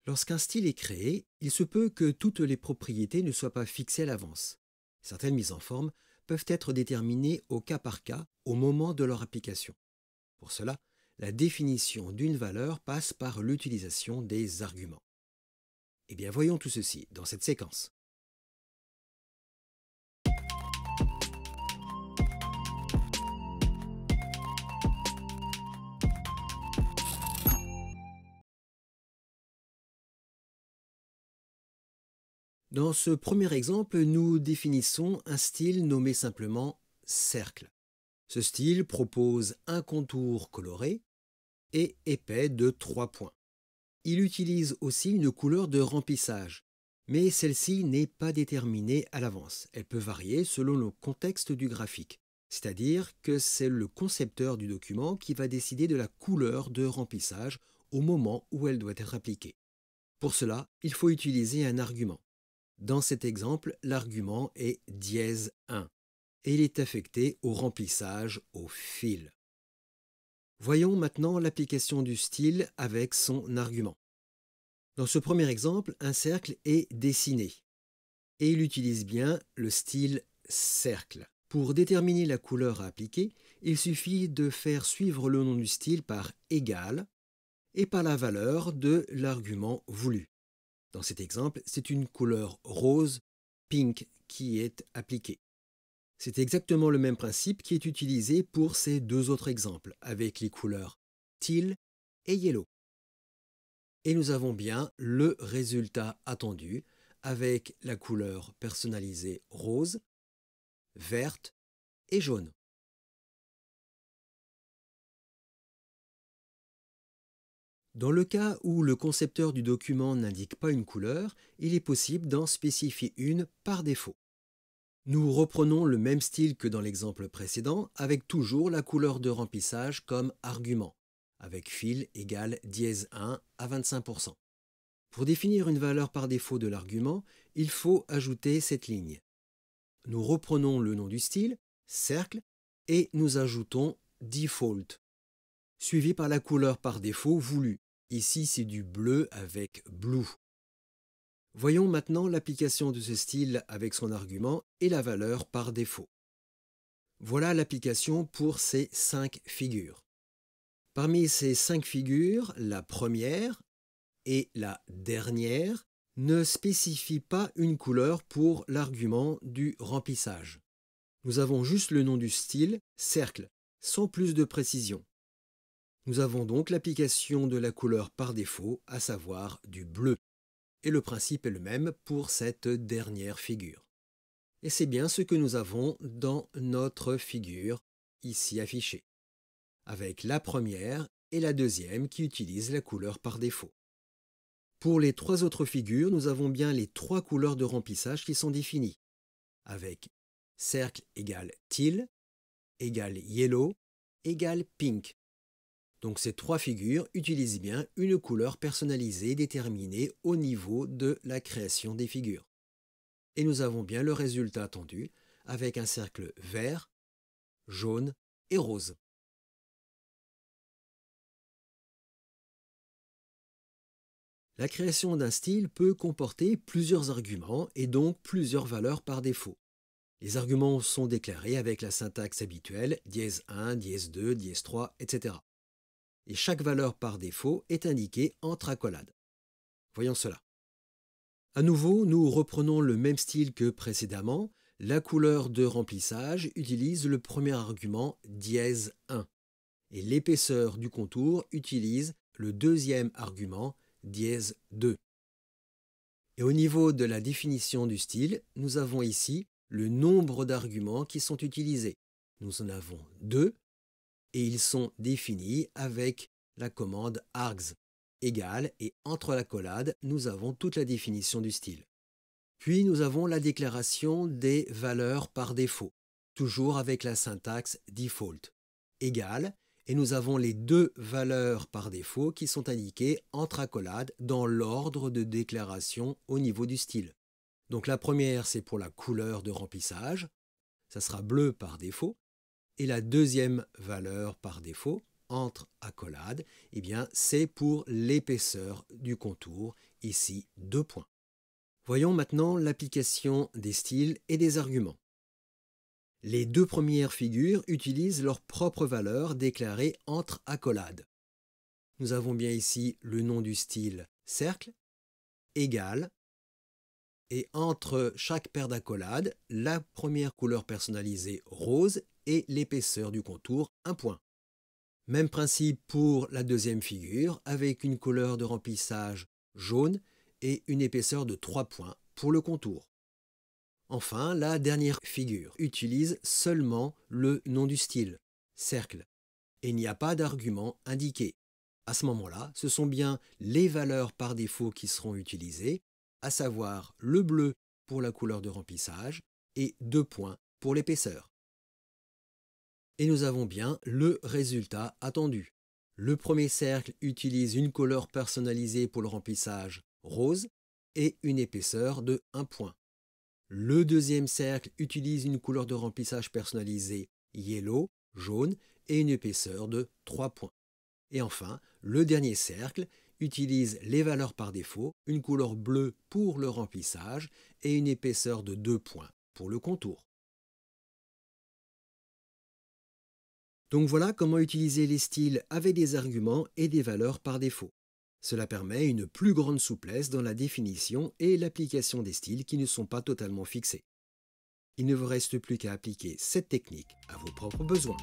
Lorsqu'un style est créé, il se peut que toutes les propriétés ne soient pas fixées à l'avance. Certaines mises en forme peuvent être déterminées au cas par cas au moment de leur application. Pour cela, la définition d'une valeur passe par l'utilisation des arguments. Eh bien, voyons tout ceci dans cette séquence. Dans ce premier exemple, nous définissons un style nommé simplement cercle. Ce style propose un contour coloré et épais de 3 points. Il utilise aussi une couleur de remplissage, mais celle-ci n'est pas déterminée à l'avance. Elle peut varier selon le contexte du graphique, c'est-à-dire que c'est le concepteur du document qui va décider de la couleur de remplissage au moment où elle doit être appliquée. Pour cela, il faut utiliser un argument. Dans cet exemple, l'argument est dièse 1 et il est affecté au remplissage au fil. Voyons maintenant l'application du style avec son argument. Dans ce premier exemple, un cercle est dessiné et il utilise bien le style cercle. Pour déterminer la couleur à appliquer, il suffit de faire suivre le nom du style par égal et par la valeur de l'argument voulu. Dans cet exemple, c'est une couleur rose, pink, qui est appliquée. C'est exactement le même principe qui est utilisé pour ces deux autres exemples, avec les couleurs teal et yellow. Et nous avons bien le résultat attendu, avec la couleur personnalisée rose, verte et jaune. Dans le cas où le concepteur du document n'indique pas une couleur, il est possible d'en spécifier une par défaut. Nous reprenons le même style que dans l'exemple précédent, avec toujours la couleur de remplissage comme argument, avec fil égale dièse 1 à 25%. Pour définir une valeur par défaut de l'argument, il faut ajouter cette ligne. Nous reprenons le nom du style, cercle, et nous ajoutons default, suivi par la couleur par défaut voulue. Ici, c'est du bleu avec blue. Voyons maintenant l'application de ce style avec son argument et la valeur par défaut. Voilà l'application pour ces 5 figures. Parmi ces 5 figures, la première et la dernière ne spécifient pas une couleur pour l'argument du remplissage. Nous avons juste le nom du style, cercle, sans plus de précision. Nous avons donc l'application de la couleur par défaut, à savoir du bleu. Et le principe est le même pour cette dernière figure. Et c'est bien ce que nous avons dans notre figure ici affichée, avec la première et la deuxième qui utilisent la couleur par défaut. Pour les 3 autres figures, nous avons bien les 3 couleurs de remplissage qui sont définies, avec cercle égale teal, égale yellow, égale pink. Donc ces 3 figures utilisent bien une couleur personnalisée déterminée au niveau de la création des figures. Et nous avons bien le résultat attendu avec un cercle vert, jaune et rose. La création d'un style peut comporter plusieurs arguments et donc plusieurs valeurs par défaut. Les arguments sont déclarés avec la syntaxe habituelle dièse 1, dièse 2, dièse 3, etc. Et chaque valeur par défaut est indiquée entre accolades. Voyons cela. À nouveau, nous reprenons le même style que précédemment. La couleur de remplissage utilise le premier argument dièse 1 et l'épaisseur du contour utilise le deuxième argument dièse 2. Et au niveau de la définition du style, nous avons ici le nombre d'arguments qui sont utilisés. Nous en avons 2 et ils sont définis avec la commande args égale et entre l'accolade, nous avons toute la définition du style. Puis nous avons la déclaration des valeurs par défaut, toujours avec la syntaxe default, égale, et nous avons les 2 valeurs par défaut qui sont indiquées entre accolades dans l'ordre de déclaration au niveau du style. Donc la première, c'est pour la couleur de remplissage, ça sera bleu par défaut, et la deuxième valeur par défaut, entre accolades, eh bien, c'est pour l'épaisseur du contour ici 2 points. Voyons maintenant l'application des styles et des arguments. Les deux premières figures utilisent leur propre valeur déclarée entre accolades. Nous avons bien ici le nom du style cercle, égal, et entre chaque paire d'accolades, la première couleur personnalisée rose et l'épaisseur du contour 1 point. Même principe pour la deuxième figure avec une couleur de remplissage jaune et une épaisseur de 3 points pour le contour. Enfin, la dernière figure utilise seulement le nom du style, cercle, et il n'y a pas d'argument indiqué. À ce moment-là, ce sont bien les valeurs par défaut qui seront utilisées, à savoir le bleu pour la couleur de remplissage et 2 points pour l'épaisseur. Et nous avons bien le résultat attendu. Le premier cercle utilise une couleur personnalisée pour le remplissage rose et une épaisseur de 1 point. Le deuxième cercle utilise une couleur de remplissage personnalisée yellow, jaune, et une épaisseur de 3 points. Et enfin, le dernier cercle utilise les valeurs par défaut, une couleur bleue pour le remplissage et une épaisseur de 2 points pour le contour. Donc voilà comment utiliser les styles avec des arguments et des valeurs par défaut. Cela permet une plus grande souplesse dans la définition et l'application des styles qui ne sont pas totalement fixés. Il ne vous reste plus qu'à appliquer cette technique à vos propres besoins.